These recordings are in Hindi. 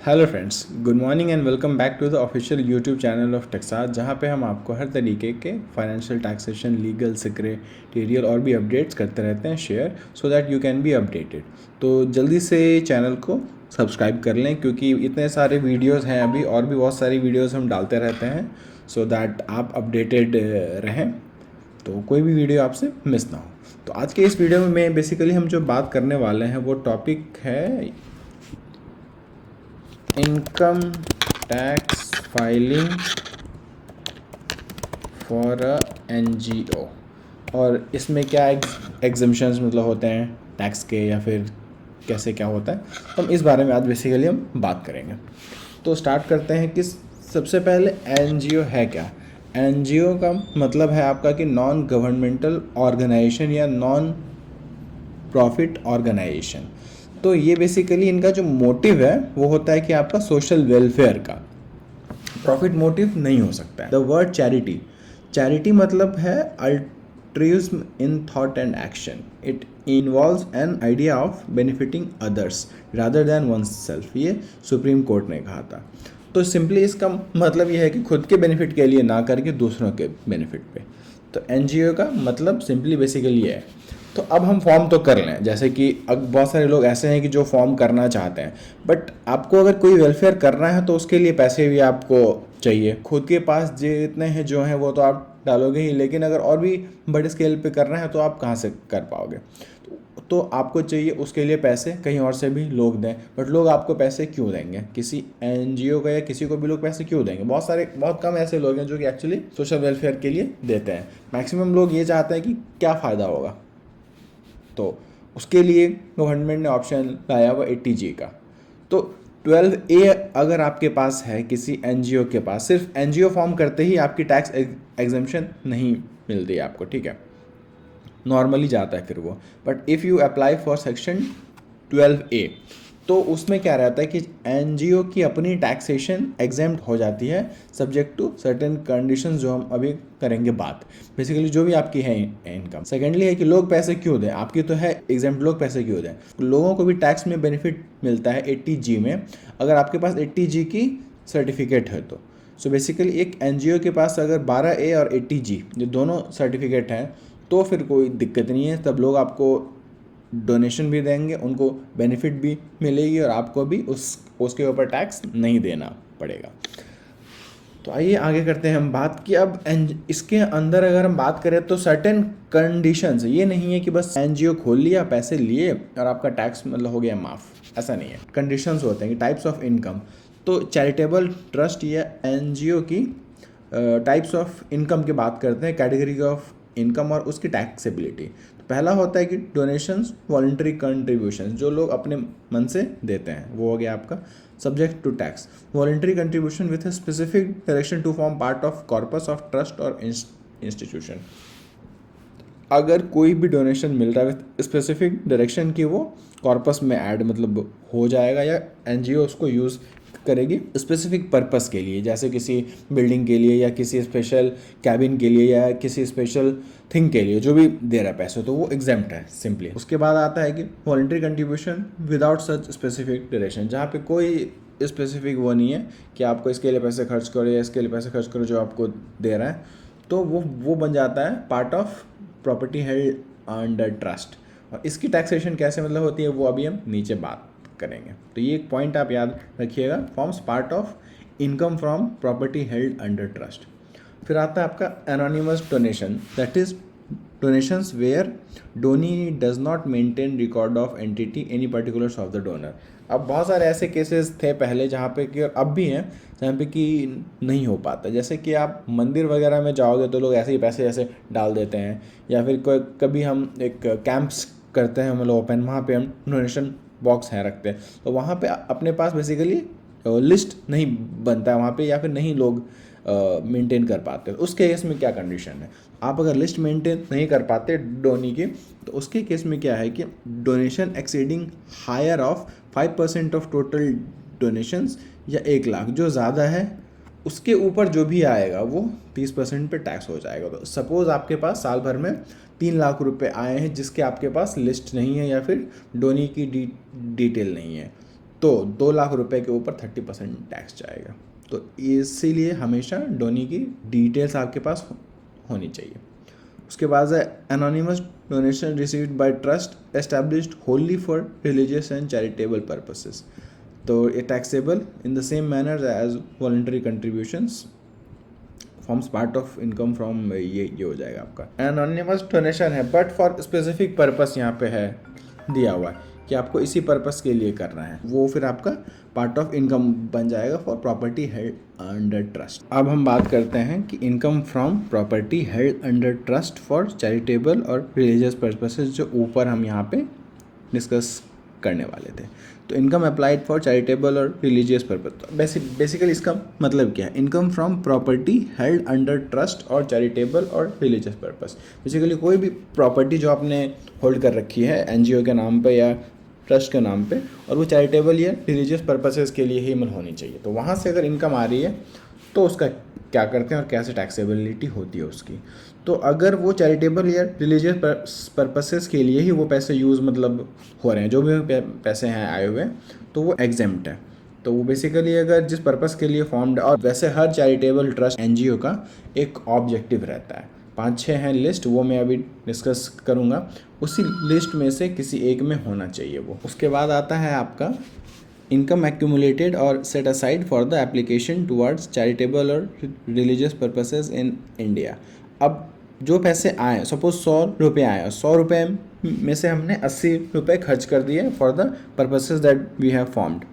Hello friends, good morning and welcome back to the official YouTube channel of Texas, जहाँ पे हम आपको हर तरीके के फाइनेंशियल टैक्सेशन, लीगल, सेक्रेटेरियल और भी अपडेट्स करते रहते हैं share, so that you can be updated. तो जल्दी से चैनल को सब्सक्राइब कर लें, क्योंकि इतने सारे वीडियोस हैं अभी, और भी बहुत सारी वीडियोस हम डालते रहते हैं, सो दैट आप अपडेटेड रहें, तो कोई भी वीडियो आपसे मिस ना हो। तो आज के इस वीडियो में बेसिकली हम जो बात करने वाले हैं वो टॉपिक है income tax filing for a NGO. और इसमें क्या एग्जम्पशंस मतलब होते हैं टैक्स के, या फिर कैसे क्या होता है, तो हम इस बारे में आज बेसिकली हम बात करेंगे। तो स्टार्ट करते हैं कि सबसे पहले एनजीओ है क्या। एनजीओ का मतलब है आपका कि नॉन गवर्नमेंटल ऑर्गेनाइजेशन या नॉन प्रॉफिट ऑर्गेनाइजेशन। तो ये बेसिकली इनका जो मोटिव है वो होता है कि आपका सोशल वेलफेयर का, प्रॉफिट मोटिव नहीं हो सकता है। द वर्ड चैरिटी, चैरिटी मतलब है altruism in thought and action. It involves an idea of benefiting others rather than one's self, ये सुप्रीम कोर्ट ने कहा था। तो सिंपली इसका मतलब ये है कि खुद के बेनिफिट के लिए ना करके दूसरों के बेनिफिट पे। तो एनजीओ का मतलब सिंपली बेसिकली ये है। तो अब हम फॉर्म तो कर लें, जैसे कि अब बहुत सारे लोग ऐसे हैं कि जो फॉर्म करना चाहते हैं, बट आपको अगर कोई वेलफेयर करना है तो उसके लिए पैसे भी आपको चाहिए। खुद के पास जितने हैं जो हैं वो तो आप डालोगे ही, लेकिन अगर और भी बड़े स्केल पे करना है तो आप कहाँ से कर पाओगे। तो आपको चाहिए उसके लिए पैसे, कहीं और से भी लोग दें, बट लोग आपको पैसे क्यों देंगे, किसी एनजीओ का या किसी को भी लोग पैसे क्यों देंगे। बहुत कम ऐसे लोग हैं जो कि एक्चुअली सोशल वेलफेयर के लिए देते हैं। मैक्सिमम लोग ये चाहते हैं कि क्या फ़ायदा होगा, तो उसके लिए गवर्नमेंट ने ऑप्शन लाया हुआ 80G का। तो 12A अगर आपके पास है किसी एनजीओ के पास, सिर्फ एनजीओ फॉर्म करते ही आपकी टैक्स एग्जम्पशन नहीं मिलती है आपको, ठीक है, नॉर्मली जाता है फिर वो। But if you apply for section 12A, तो उसमें क्या रहता है कि एनजीओ की अपनी टैक्सेशन एग्जेम्प्ट हो जाती है, सब्जेक्ट टू सर्टेन कंडीशंस जो हम अभी करेंगे बात। बेसिकली जो भी आपकी है इनकम। सेकेंडली है कि लोग पैसे क्यों दें, आपकी तो है एग्जेम्प्ट, लोग पैसे क्यों दें। लोगों को भी टैक्स में बेनिफिट मिलता है 80G में, अगर आपके पास 80G की सर्टिफिकेट है तो। सो बेसिकली एक एनजीओ के पास अगर 12A और 80G ये दोनों सर्टिफिकेट हैं तो फिर कोई दिक्कत नहीं है, तब लोग आपको डोनेशन भी देंगे, उनको बेनिफिट भी मिलेगी और आपको भी उसके ऊपर टैक्स नहीं देना पड़ेगा। तो आइए आगे करते हैं हम बात कि अब इसके अंदर अगर हम बात करें तो सर्टेन कंडीशंस, ये नहीं है कि बस एनजीओ खोल लिया, पैसे लिए और आपका टैक्स मतलब हो गया माफ़, ऐसा नहीं है। कंडीशंस होते हैं कि टाइप्स ऑफ इनकम। तो चैरिटेबल ट्रस्ट या एनजीओ की टाइप्स ऑफ इनकम की बात करते हैं, कैटेगरी ऑफ इनकम और उसकी टैक्सेबिलिटी। तो पहला होता है कि डोनेशंस, वॉलंटरी कंट्रीब्यूशंस, जो लोग अपने मन से देते हैं, वो हो गया आपका subject to tax. Voluntary contribution with a specific direction to form part of corpus of trust और इंस्टीट्यूशन। अगर कोई भी डोनेशन मिल रहा है विथ स्पेसिफिक डायरेक्शन की वो कॉर्पस में ऐड मतलब हो जाएगा, या एनजीओ उसको यूज़ करेगी स्पेसिफिक पर्पस के लिए, जैसे किसी बिल्डिंग के लिए या किसी स्पेशल कैबिन के लिए या किसी स्पेशल थिंग के लिए, जो भी दे रहा है पैसे, तो वो एग्जेम्प्ट है सिंपली। उसके बाद आता है कि वॉलंटरी कंट्रीब्यूशन विदाउट सच स्पेसिफिक डायरेक्शन, जहाँ पे कोई स्पेसिफिक वो नहीं है कि आपको इसके लिए पैसे खर्च करो या इसके लिए पैसे खर्च करो जो आपको दे रहा है, तो वो बन जाता है part of property held under trust. और इसकी टैक्सेशन कैसे मतलब होती है वो अभी हम नीचे बात करेंगे। तो ये एक पॉइंट आप याद रखिएगा, forms part of income from property held under trust. फिर आता है आपका anonymous donation, that is donations where donee does not maintain record of entity any particulars of the donor. अब बहुत सारे ऐसे केसेस थे पहले जहाँ पे कि, और अब भी हैं जहाँ पे कि नहीं हो पाता। जैसे कि आप मंदिर वगैरह में जाओगे तो लोग ऐसे ही पैसे ऐसे डाल देते हैं, या फिर कोई कभी हम एक कैंप्स करते हैं मतलब ओपन, वहाँ पे हम डोनेशन बॉक्स हैं रखते हैं, तो वहाँ पे अपने पास बेसिकली लिस्ट नहीं बनता है वहाँ पे, या फिर नहीं लोग मेंटेन कर पाते। उस केस में क्या कंडीशन है, आप अगर लिस्ट मेंटेन नहीं कर पाते डोनी की, तो उसके केस में क्या है कि donation exceeding higher of 5% of total donations, या 1 लाख जो ज़्यादा है उसके ऊपर जो भी आएगा वो 30% पे टैक्स हो जाएगा। तो सपोज़ आपके पास साल भर में 3 लाख रुपए आए हैं जिसके आपके पास लिस्ट नहीं है या फिर डोनी की डिटेल नहीं है, तो 2 लाख रुपए के ऊपर 30% टैक्स जाएगा। तो इसीलिए हमेशा डोनी की डिटेल्स आपके पास होनी चाहिए। उसके बाद है anonymous donation received by trust established wholly for religious and charitable purposes. तो ये taxable in the same manner as voluntary contributions, forms part of income from, ये हो जाएगा आपका। एनोनिमस डोनेशन है बट फॉर स्पेसिफिक पर्पस यहाँ पे है दिया हुआ है कि आपको इसी पर्पस के लिए करना है, वो फिर आपका पार्ट ऑफ इनकम बन जाएगा for property held under trust. अब हम बात करते हैं कि income from property held under trust for charitable और रिलीजियस पर्पसेस, जो ऊपर हम यहाँ पे डिस्कस करने वाले थे। तो इनकम अप्लाइड फॉर चैरिटेबल और रिलीजियस पर्पस, बेसिकली इसका मतलब क्या है? Income from property held under trust और चैरिटेबल और रिलीजियस पर्पस। बेसिकली कोई भी प्रॉपर्टी जो आपने होल्ड कर रखी है एनजीओ के नाम पे या ट्रस्ट के नाम पे, और वो चैरिटेबल या रिलीजियस पर्पसेस के लिए ही होनी चाहिए, तो वहाँ से अगर इनकम आ रही है तो उसका क्या करते हैं और कैसे टैक्सेबिलिटी होती है उसकी। तो अगर वो चैरिटेबल या रिलीजियस पर्पसेस के लिए ही वो पैसे यूज़ मतलब हो रहे हैं, जो भी पैसे हैं आए हुए, तो वो एग्जेम्प्ट है। तो वो बेसिकली अगर जिस पर्पस के लिए फॉर्म्ड, और वैसे हर चैरिटेबल ट्रस्ट एनजीओ का एक ऑब्जेक्टिव रहता है, 5-6 हैं लिस्ट, वो मैं अभी डिस्कस करूँगा, उसी लिस्ट में से किसी एक में होना चाहिए वो। उसके बाद आता है आपका इनकम एक्यूमुलेटेड और set aside for the application towards charitable और रिलीजियस पर्पसेस इन इंडिया। अब जो पैसे आए, सपोज 100 रुपये आए, 100 रुपये में से हमने 80 रुपये खर्च कर दिए for the purposes that we have formed,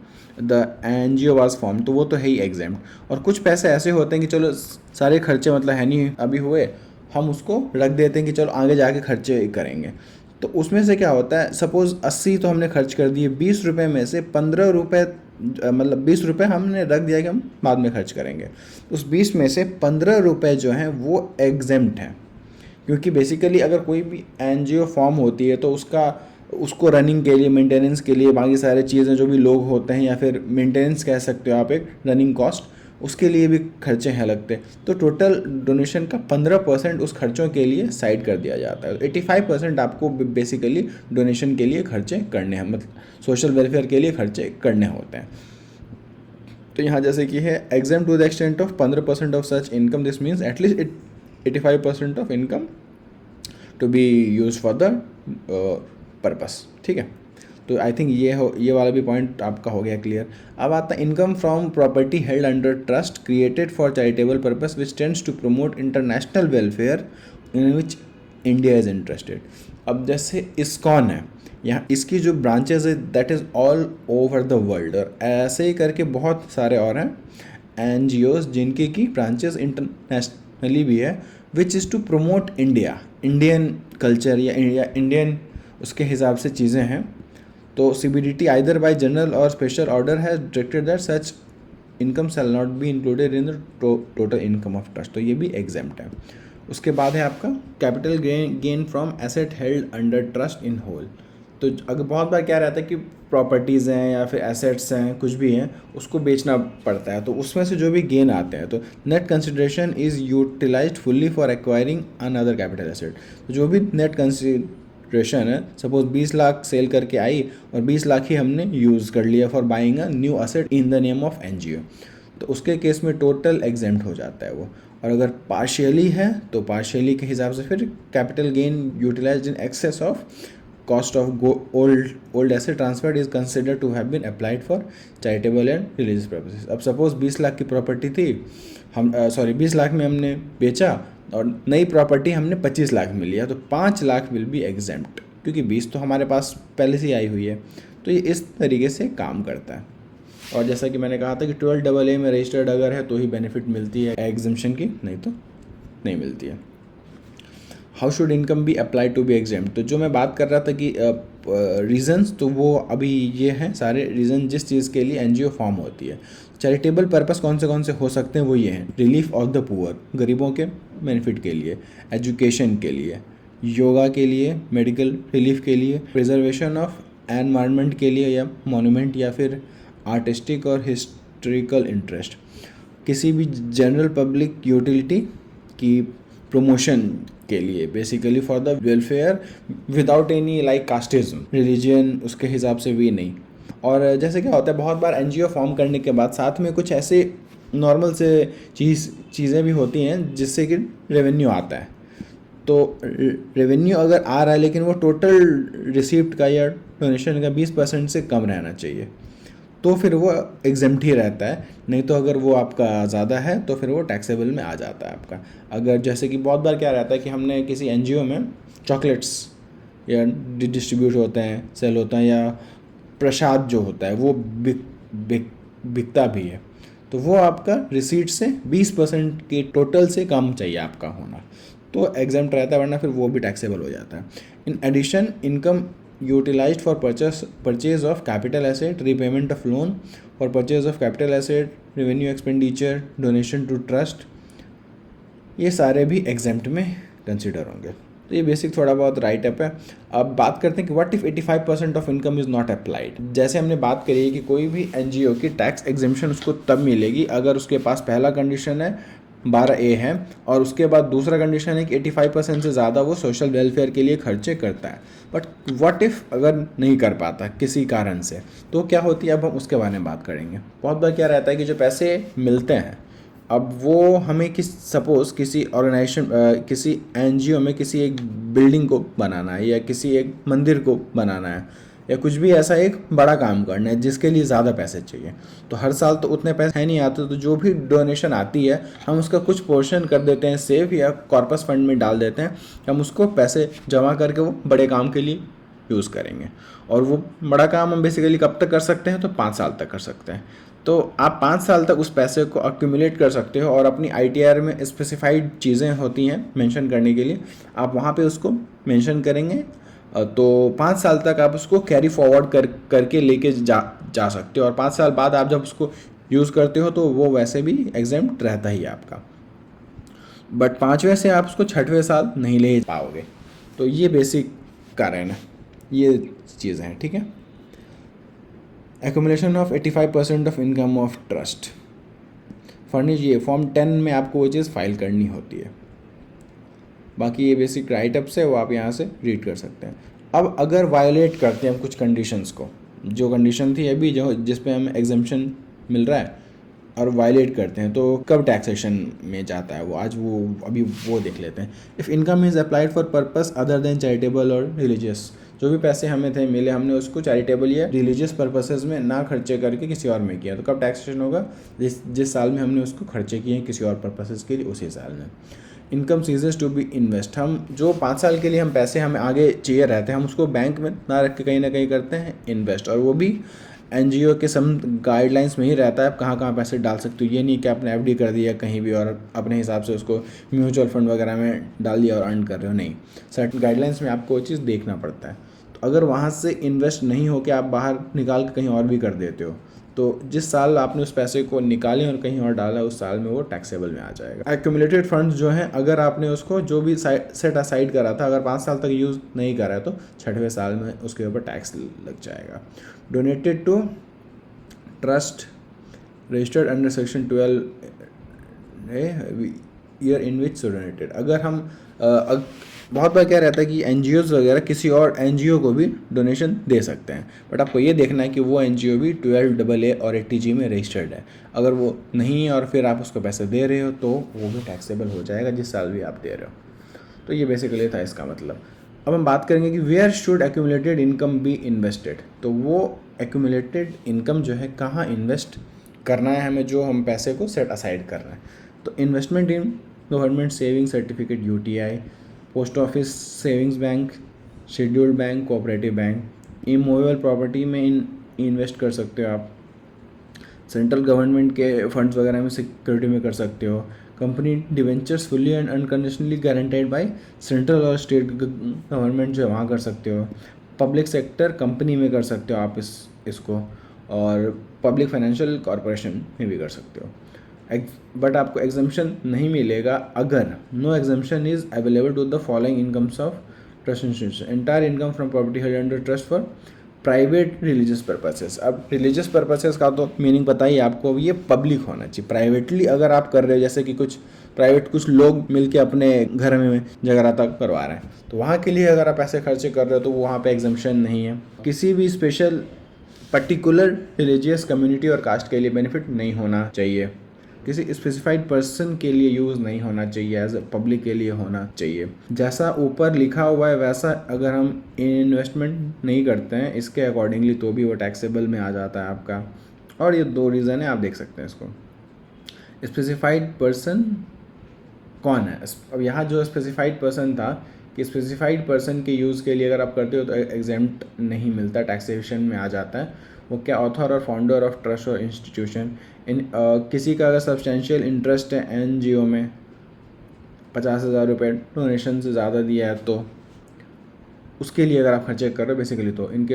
the NGO was form, तो वो तो है ही एग्जेम्प्ट। और कुछ पैसे ऐसे होते हैं कि चलो सारे खर्चे मतलब है नहीं अभी हुए, हम उसको रख देते हैं कि चलो आगे जाके खर्चे करेंगे। तो उसमें से क्या होता है, सपोज़ 80 तो हमने खर्च कर दिए, 20 रुपये में से 15 रुपये मतलब 20 रुपये हमने रख दिया कि हम बाद में खर्च करेंगे। उस 20 में से 15 रुपये जो हैं वो एग्जेम्प्ट हैं, क्योंकि बेसिकली अगर कोई भी एनजीओ फॉर्म होती है तो उसको रनिंग के लिए, मेंटेनेंस के लिए, बाकी सारे चीज़ें जो भी लोग होते हैं, या फिर मेंटेनेंस कह सकते हो आप, एक रनिंग कॉस्ट, उसके लिए भी खर्चे हैं लगते। तो टोटल डोनेशन का 15% उस खर्चों के लिए साइड कर दिया जाता है। 85% आपको बेसिकली डोनेशन के लिए खर्चे करने हैं, मतलब सोशल वेलफेयर के लिए खर्चे करने होते हैं। तो यहाँ जैसे कि है exam to the extent of 15% of such income, this means at least 85% of income to be use for the purpose. ठीक है, तो आई थिंक ये वाला भी पॉइंट आपका हो गया क्लियर। अब आता है income from property held under trust created for charitable purpose which tends to promote international welfare in which India is interested. अब जैसे इस्कॉन है, यहाँ इसकी जो ब्रांचेज है that is all over the world, और ऐसे ही करके बहुत सारे और हैं एनजीओज जिनकी की ब्रांचेज इंटरनेशनली भी है, which is to promote Indian culture या इंडियन उसके हिसाब से चीज़ें हैं। तो CBDT आइदर बाय जनरल और special order has directed that such income shall not be included in the total income of trust, तो ये भी एग्जेम्प्ट है। उसके बाद है आपका capital gain from asset held under trust in whole. तो अगर बहुत बार क्या रहता है कि प्रॉपर्टीज़ हैं या फिर एसेट्स हैं, कुछ भी हैं, उसको बेचना पड़ता है, तो उसमें से जो भी गेन आते हैं, तो net consideration is utilized fully for acquiring another capital asset. तो जो भी नेट कंसिडरेशन है, सपोज 20 लाख सेल करके आई और 20 लाख ही हमने यूज़ कर लिया for buying a new asset in the name of NGO, तो उसके केस में टोटल एग्जेम्प्ट हो जाता है वो। और अगर पार्शियली है तो पार्शियली के हिसाब से फिर capital gain utilized in excess of cost of old asset transferred is considered to have been applied for charitable and religious purposes। अब सपोज 20 लाख की प्रॉपर्टी थी, हम 20 लाख में हमने बेचा और नई प्रॉपर्टी हमने 25 लाख में लिया, तो 5 लाख विल बी एग्जेम्प्ट, क्योंकि 20 तो हमारे पास पहले से ही आई हुई है। तो ये इस तरीके से काम करता है। और जैसा कि मैंने कहा था कि 12AA में रजिस्टर्ड अगर है तो ही बेनिफिट मिलती है एग्जेम्पशन की, नहीं तो नहीं मिलती है। How should income be apply to be exempt, तो जो मैं बात कर रहा था कि रीजंस, तो वो अभी ये हैं सारे रीज़न जिस चीज़ के लिए एनजीओ फॉर्म होती है। चैरिटेबल पर्पस कौन से हो सकते हैं, वो ये हैं रिलीफ ऑफ द पुअर, गरीबों के बेनिफिट के लिए, एजुकेशन के लिए, योगा के लिए, मेडिकल रिलीफ के लिए, प्रिजर्वेशन ऑफ एनवायरनमेंट के लिए, या मोनूमेंट, या फिर आर्टिस्टिक और हिस्ट्रिकल इंटरेस्ट, किसी भी जनरल पब्लिक यूटिलिटी की प्रमोशन के लिए, basically for the welfare without any like casteism, religion उसके हिसाब से भी नहीं। और जैसे क्या होता है बहुत बार एनजीओ फॉर्म करने के बाद साथ में कुछ ऐसे नॉर्मल से चीज़ें भी होती हैं जिससे कि रेवेन्यू आता है। तो रेवेन्यू अगर आ रहा है लेकिन वो टोटल रिसीप्ट का या डोनेशन का 20% से कम रहना चाहिए, तो फिर वो एग्जेम्प्ट ही रहता है। नहीं तो अगर वो आपका ज़्यादा है तो फिर वो टैक्सेबल में आ जाता है आपका। अगर जैसे कि बहुत बार क्या रहता है कि हमने किसी एनजीओ में चॉकलेट्स या डिस्ट्रीब्यूट होते हैं, सेल होता है, या प्रसाद जो होता है वो बिकता भी है, तो वो आपका रिसीट से 20% के टोटल से कम चाहिए आपका होना, तो एग्जाम्प्ट रहता है, वरना फिर वो भी टैक्सेबल हो जाता है। In addition income utilized for purchase of capital asset, repayment of loan, for purchase of capital asset, revenue expenditure, donation to trust, ये सारे भी एग्जाम्प्ट में कंसिडर होंगे। तो ये बेसिक थोड़ा बहुत राइट अप है। अब बात करते हैं कि what if 85% of income is not applied. जैसे हमने बात करी है कि कोई भी एनजीओ की टैक्स एग्जेम्पशन उसको तब मिलेगी अगर उसके पास पहला कंडीशन है 12A है, और उसके बाद दूसरा कंडीशन है कि 85% से ज़्यादा वो सोशल वेलफेयर के लिए खर्चे करता है। बट व्हाट इफ़ अगर नहीं कर पाता किसी कारण से, तो क्या होती है, अब हम उसके बारे में बात करेंगे। बहुत बार क्या रहता है कि जो पैसे मिलते हैं, अब वो हमें सपोज़ किसी ऑर्गेनाइजेशन किसी एनजीओ में किसी एक बिल्डिंग को बनाना है, या किसी एक मंदिर को बनाना है, या कुछ भी ऐसा एक बड़ा काम करना है जिसके लिए ज़्यादा पैसे चाहिए। तो हर साल तो उतने पैसे नहीं आते, तो जो भी डोनेशन आती है हम उसका कुछ पोर्शन कर देते हैं सेव, या कॉर्पस फंड में डाल देते हैं। हम उसको पैसे जमा करके वो बड़े काम के लिए यूज़ करेंगे। और वो बड़ा काम हम बेसिकली कब तक कर सकते हैं, तो 5 साल तक कर सकते हैं। तो आप 5 साल तक उस पैसे को अक्यूमुलेट कर सकते हो, और अपनी ITR में स्पेसिफाइड चीज़ें होती हैं मेंशन करने के लिए, आप वहाँ पे उसको मेंशन करेंगे। तो 5 साल तक आप उसको कैरी फॉरवर्ड करके लेके जा सकते हो, और 5 साल बाद आप जब उसको यूज़ करते हो तो वो वैसे भी एग्जेम्प्ट रहता ही है आपका। बट 5वें से आप उसको 6वें साल नहीं ले पाओगे। तो ये बेसिक कारण है, ये चीज़ें हैं, ठीक है। Accumulation of 85% of income of trust furnish, ये फॉर्म 10 में आपको वो चीज़ फाइल करनी होती है। बाकी ये बेसिक राइटअप्स है, वो आप यहाँ से रीड कर सकते हैं। अब अगर वायोलेट करते हैं हम कुछ कंडीशंस को, जो कंडीशन थी अभी जो जिस पे हमें एग्जेम्पशन मिल रहा है, और वायलेट करते हैं, तो कब टैक्सेशन में जाता है वो, आज वो अभी वो देख लेते हैं। If income is applied for purpose other than charitable और रिलीजियस, जो भी पैसे हमें थे मिले, हमने उसको चैरिटेबल या रिलीजियस पर्पसेस में ना खर्चे करके किसी और में किया, तो कब टैक्सेशन होगा, जिस साल में हमने उसको खर्चे किए हैं किसी और पर्पसेस के लिए, उसी साल में। Income ceases to be invest, हम जो 5 साल के लिए हम पैसे हमें आगे चाहिए रहते हैं, हम उसको बैंक में ना रख के कहीं ना कहीं करते हैं इन्वेस्ट, और वो भी एनजीओ के सम गाइडलाइंस में ही रहता है, आप कहाँ कहाँ पैसे डाल सकते हो। ये नहीं कि आपने FD कर दिया कहीं भी और अपने हिसाब से उसको म्यूचुअल फंड वगैरह में डाल दिया और अर्न कर रहे हो, नहीं, सर्टेन गाइडलाइंस में आपको वो चीज़ देखना पड़ता है। तो अगर वहाँ से इन्वेस्ट नहीं हो के आप बाहर निकाल के कहीं और भी कर देते हो, तो जिस साल आपने उस पैसे को निकाले और कहीं और डाला, उस साल में वो टैक्सेबल में आ जाएगा। एक्यूमुलेटेड फंड्स जो हैं, अगर आपने उसको जो भी सेट असाइड करा था, अगर 5 साल तक यूज़ नहीं करा है तो 6वें साल में उसके ऊपर टैक्स लग जाएगा। Donated to trust registered under section 12 year in which donated, अगर हम बहुत बार क्या रहता है कि NGOs वगैरह किसी और NGO को भी डोनेशन दे सकते हैं, बट आपको ये देखना है कि वो NGO भी 12AA और 80G में रजिस्टर्ड है। अगर वो नहीं है और फिर आप उसको पैसे दे रहे हो तो वो भी टैक्सेबल हो जाएगा जिस साल भी आप दे रहे हो। तो ये बेसिकली था इसका मतलब। अब हम बात करेंगे कि where should accumulated income be invested, तो वो एक्यूमुलेटेड इनकम जो है कहाँ इन्वेस्ट करना है हमें, जो हम पैसे को सेट असाइड कर रहे हैं। तो investment in government saving certificate UTI, post office savings bank, scheduled bank, cooperative bank, immovable property में इन्वेस्ट कर सकते हो आप, सेंट्रल गवर्नमेंट के फंड्स वगैरह में सिक्योरिटी में कर सकते हो, company debentures fully and unconditionally guaranteed by central और स्टेट गवर्नमेंट जो है वहाँ कर सकते हो, पब्लिक सेक्टर कंपनी में कर सकते हो आप इसको, और पब्लिक फाइनेंशियल कॉरपोरेशन में भी कर सकते हो। बट आपको एग्जाम्पशन नहीं मिलेगा अगर no exemption is available to the following incomes of trust institution, entire income from property held under trust for private religious purposes. अब रिलीजियस पर्पसेस का तो मीनिंग पता ही आपको, अब ये पब्लिक होना चाहिए। प्राइवेटली अगर आप कर रहे हो, जैसे कि कुछ लोग मिलके अपने घर में जगराता करवा रहे हैं, तो वहाँ के लिए अगर आप पैसे खर्चे कर रहे हो तो वहाँ पे एग्जाम्पशन नहीं है। किसी भी स्पेशल पर्टिकुलर रिलीजियस कम्युनिटी और कास्ट के लिए बेनिफिट नहीं होना चाहिए, किसी स्पेसिफाइड पर्सन के लिए यूज़ नहीं होना चाहिए, एज पब्लिक के लिए होना चाहिए। जैसा ऊपर लिखा हुआ है वैसा अगर हम इन्वेस्टमेंट नहीं करते हैं इसके अकॉर्डिंगली तो भी वो टैक्सेबल में आ जाता है आपका। और ये 2 रीज़न है, आप देख सकते हैं इसको। स्पेसिफाइड पर्सन कौन है? अब यहाँ जो स्पेसिफाइड पर्सन था कि स्पेसिफाइड पर्सन के यूज़ के लिए अगर आप करते हो तो एग्जेम्प्ट नहीं मिलता, टैक्सेशन में आ जाता है। वो क्या? ऑथर और फाउंडर ऑफ ट्रस्ट और इंस्टीट्यूशन। किसी का अगर सब्सटेंशियल इंटरेस्ट है NGO में, 50,000 रुपये डोनेशन से ज़्यादा दिया है तो उसके लिए अगर आप खर्चे कर रहे हो बेसिकली, तो in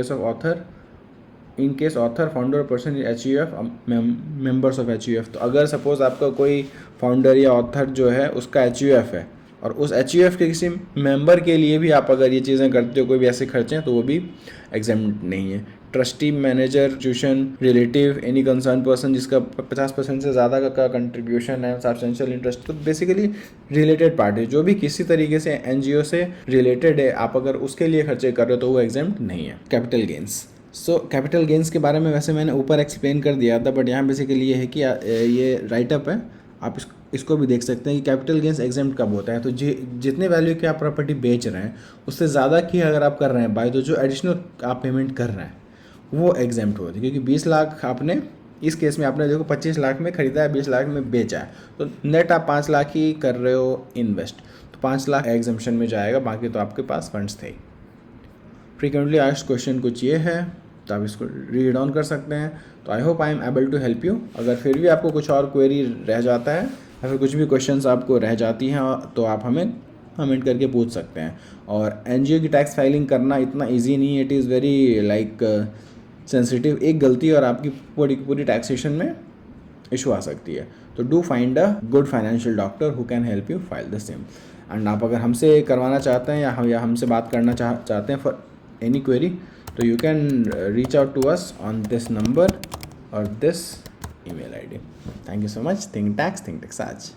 case author founder person HUF members of HUF। तो अगर सपोज आपका कोई फाउंडर या ऑथर जो है उसका HUF है और उस HUF के किसी मेंबर के लिए भी आप अगर ये चीज़ें करते हो, कोई भी ऐसे खर्चे हैं, तो वो भी एग्जेम्प्ट नहीं है। Trustee, manager, tuition, relative, any concern person जिसका 50% से ज़्यादा का कंट्रीब्यूशन है, सब्सटेंशियल इंटरेस्ट, तो बेसिकली रिलेटेड पार्टी जो भी किसी तरीके से NGO से रिलेटेड है, आप अगर उसके लिए खर्चे कर रहे हो तो वो एग्जेम्प्ट नहीं है। Capital gains. कैपिटल गेंस के बारे में वैसे मैंने ऊपर एक्सप्लेन कर दिया था, बट यहाँ बेसिकली ये है कि ये राइटअप है, आप इसको भी देख सकते हैं कि कैपिटल गेंस एग्जेम्प्ट कब होता है। तो जितने वैल्यू की आप प्रॉपर्टी बेच रहे हैं उससे ज़्यादा की अगर आप कर रहे हैं बाय, तो जो एडिशनल आप पेमेंट कर रहे हैं वो एग्जेम्प्ट होती है। क्योंकि 20 लाख आपने, इस केस में आपने देखो 25 लाख में खरीदा है, 20 लाख में बेचा है, तो नेट आप 5 लाख ही कर रहे हो इन्वेस्ट, तो 5 लाख एग्जेम्पशन में जाएगा, बाकी तो आपके पास फंड्स थे। फ्रीक्वेंटली आस्क्ड क्वेश्चन कुछ ये है, तो आप इसको रीड ऑन कर सकते हैं। तो I hope I am able to help you. अगर फिर भी आपको कुछ और क्वेरी रह जाता है या फिर कुछ भी क्वेश्चंस आपको रह जाती हैं तो आप हमें कमेंट करके पूछ सकते हैं। और NGO की टैक्स फाइलिंग करना इतना ईजी नहीं है, it is very like sensitive. एक गलती और आपकी पूरी टैक्सेशन में इशू आ सकती है। तो do find a good financial doctor who can help you file the same. And आप अगर हमसे करवाना चाहते हैं या हमसे बात करना चाहते हैं फॉर एनी क्वेरी, तो you can reach out to us on this number or this email ID. Thank you so much. Think Tax, Think Tax Aj.